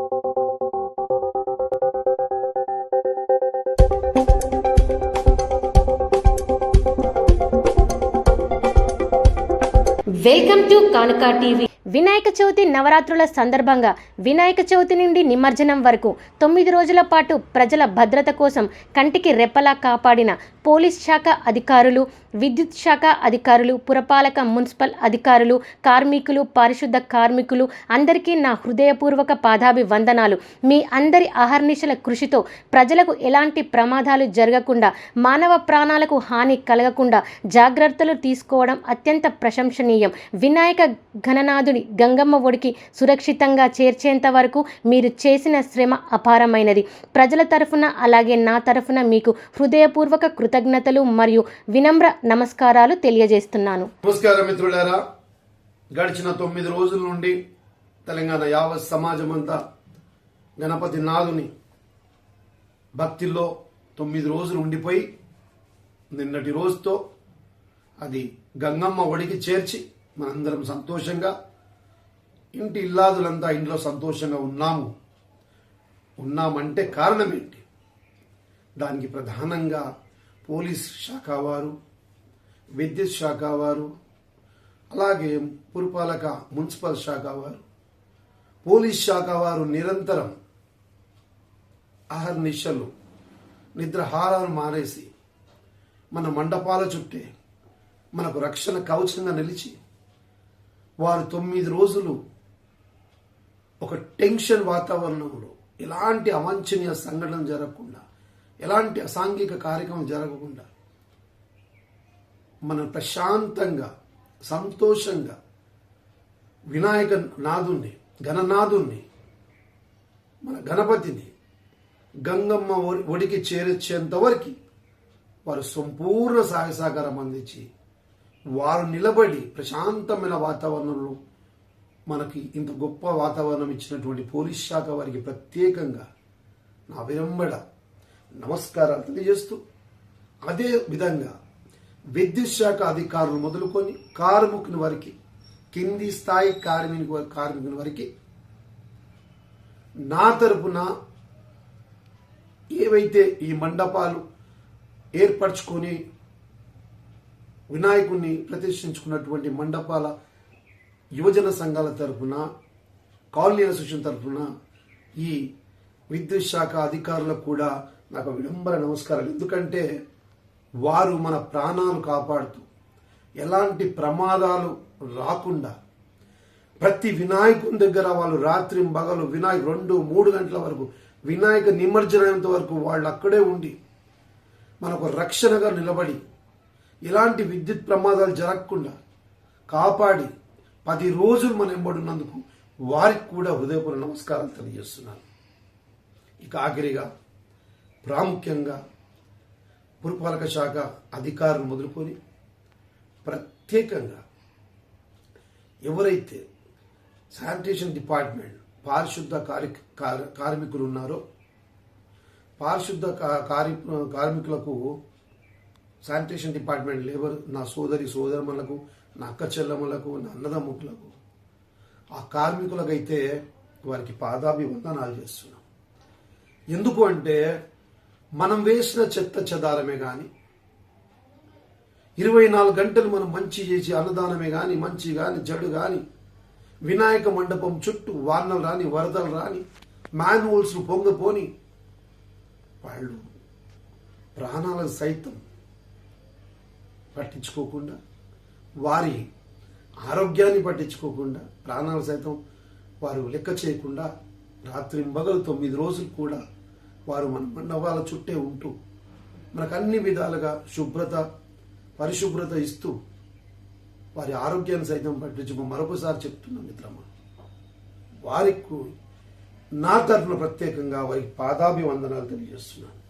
Welcome to కానుక TV. Vinayaka Chavithi నవరాత్రుల సందర్భంగా వినాయక చవితి నుండి నిమజ్జనం వరకు 9 రోజుల పాటు ప్రజల భద్రత కోసం కంటికి రెప్పలా కాపాడిన పోలీస్ శాఖ అధికారులు, విద్యుత్ శాఖ అధికారులు, పురపాలక మున్సిపల్ అధికారులు, కార్మికులు, పారిశుద్ధ కార్మికులు అందరికీ నా హృదయపూర్వక పాదాభివందనాలు. మీ అందరి అహర్నిశల కృషితో ప్రజలకు ఎలాంటి ప్రమాదాలు జరగకుండా, మానవ ప్రాణాలకు హాని కలగకుండా జాగ్రత్తలు తీసుకోవడం అత్యంత ప్రశంసనీయం. వినాయక గణనాథుని గంగమ్మ ఒడికి సురక్షితంగా చేర్చేంత వరకు మీరు చేసిన శ్రమ అపారమైనది. ప్రజల తరఫున అలాగే నా తరఫున మీకు హృదయపూర్వక కృతజ్ఞతలు మరియు వినమ్ర నమస్కారాలు తెలియజేస్తున్నాను. నమస్కారం మిత్రులారా. గడిచిన 9 రోజుల నుండి తెలంగాణ యావత్ సమాజం అంతా గణపతి నాథుని భక్తిలో 9 రోజులు ఉండిపోయి నిన్నటి రోజుతో అది గంగమ్మ ఒడికి చేర్చి మనందరం సంతోషంగా ఇంటి ఇల్లాదులంతా ఇంట్లో సంతోషంగా ఉన్నామంటే కారణం ఏంటి? దానికి ప్రధానంగా పోలీస్ శాఖ వారు, విద్యుత్ శాఖ వారు, అలాగే పురపాలక మున్సిపల్ శాఖ వారు, పోలీస్ శాఖ వారు నిరంతరం అహర్నిశలు నిద్రహారాలు మానేసి మన మండపాల చుట్టే మనకు రక్షణ కవచంగా నిలిచి వారు 9 రోజులు ఒక టెన్షన్ వాతావరణంలో ఎలాంటి అవాంఛనీయ సంఘటన జరగకుండా, ఎలాంటి అసాంఘిక కార్యక్రమం జరగకుండా మనం ప్రశాంతంగా సంతోషంగా వినాయక నాథుణ్ణి, గణనాథుణ్ణి, మన గణపతిని గంగమ్మ ఒడికి చేర్చేంత వరకు వారు సంపూర్ణ సహాయ సహకారం అందించి వారు నిలబడి ప్రశాంతమైన వాతావరణంలో మనకి ఇంత గొప్ప వాతావరణం ఇచ్చినటువంటి పోలీస్ శాఖ వారికి ప్రత్యేకంగా నా విరంబడ నమస్కారాలు తెలియజేస్తూ, అదే విధంగా విద్యుత్ శాఖ అధికారులు మొదలుకొని కార్మికుని వరకు, కింది స్థాయి కార్మికుని వరకు నా తరపున ఏవైతే ఈ మండపాలు ఏర్పరచుకొని వినాయకుడిని ప్రతిష్ఠించుకున్నటువంటి మండపాల యువజన సంఘాల తరఫున, కాలనీ అసోసియేషన్ తరఫున ఈ విద్యుత్ శాఖ అధికారులకు కూడా నాకు విడంబర నమస్కారాలు. ఎందుకంటే వారు మన ప్రాణాలు కాపాడుతూ ఎలాంటి ప్రమాదాలు రాకుండా ప్రతి వినాయకుని దగ్గర వాళ్ళు రాత్రి పగలు వినాయక 2-3 గంటల వరకు వినాయక నిమజ్జనంత వరకు వాళ్ళు అక్కడే ఉండి మనకు రక్షణగా నిలబడి ఎలాంటి విద్యుత్ ప్రమాదాలు జరగకుండా కాపాడి 10 రోజులు మనం ఎంబడున్నందుకు వారికి కూడా హృదయపూర్వక నమస్కారాలు తెలియజేస్తున్నాను. ఇక ఆఖరిగా ప్రాముఖ్యంగా పురపాలక శాఖ అధికారులు మొదలుకొని ప్రత్యేకంగా ఎవరైతే శానిటేషన్ డిపార్ట్మెంట్ పారిశుద్ధ కార్మికులు ఉన్నారో, పారిశుద్ధ కార్మికులకు శానిటేషన్ డిపార్ట్మెంట్ లేబర్, నా సోదరులకు, నా అక్క చెల్లెమ్మలకు, నా అన్నదమ్ములకు, ఆ కార్మికులకైతే వారికి పాదాభివందనాలు చేస్తున్నాం. ఎందుకు అంటే మనం వేసిన చెత్త చెదారమే కానీ 24 గంటలు మనం మంచి చేసి అన్నదానమే కానీ, మంచి కానీ, జడు కానీ, వినాయక మండపం చుట్టూ వానలు రాని, వరదలు రాని, మాన్హోల్స్ పొంగపోని వాళ్ళు ప్రాణాలను సైతం పట్టించుకోకుండా, వారి ఆరోగ్యాన్ని పట్టించుకోకుండా, ప్రాణాలు సైతం వారు లెక్క చేయకుండా రాత్రింబగలు 9 రోజులు కూడా వారు మన మండపాల చుట్టే ఉంటూ మనకు అన్ని విధాలుగా పరిశుభ్రత ఇస్తూ వారి ఆరోగ్యాన్ని సైతం పట్టించుకో మరొకసారి చెప్తున్నాం మిత్రమా, వారికి నా తరఫున ప్రత్యేకంగా వారికి పాదాభివందనాలు తెలియజేస్తున్నాను.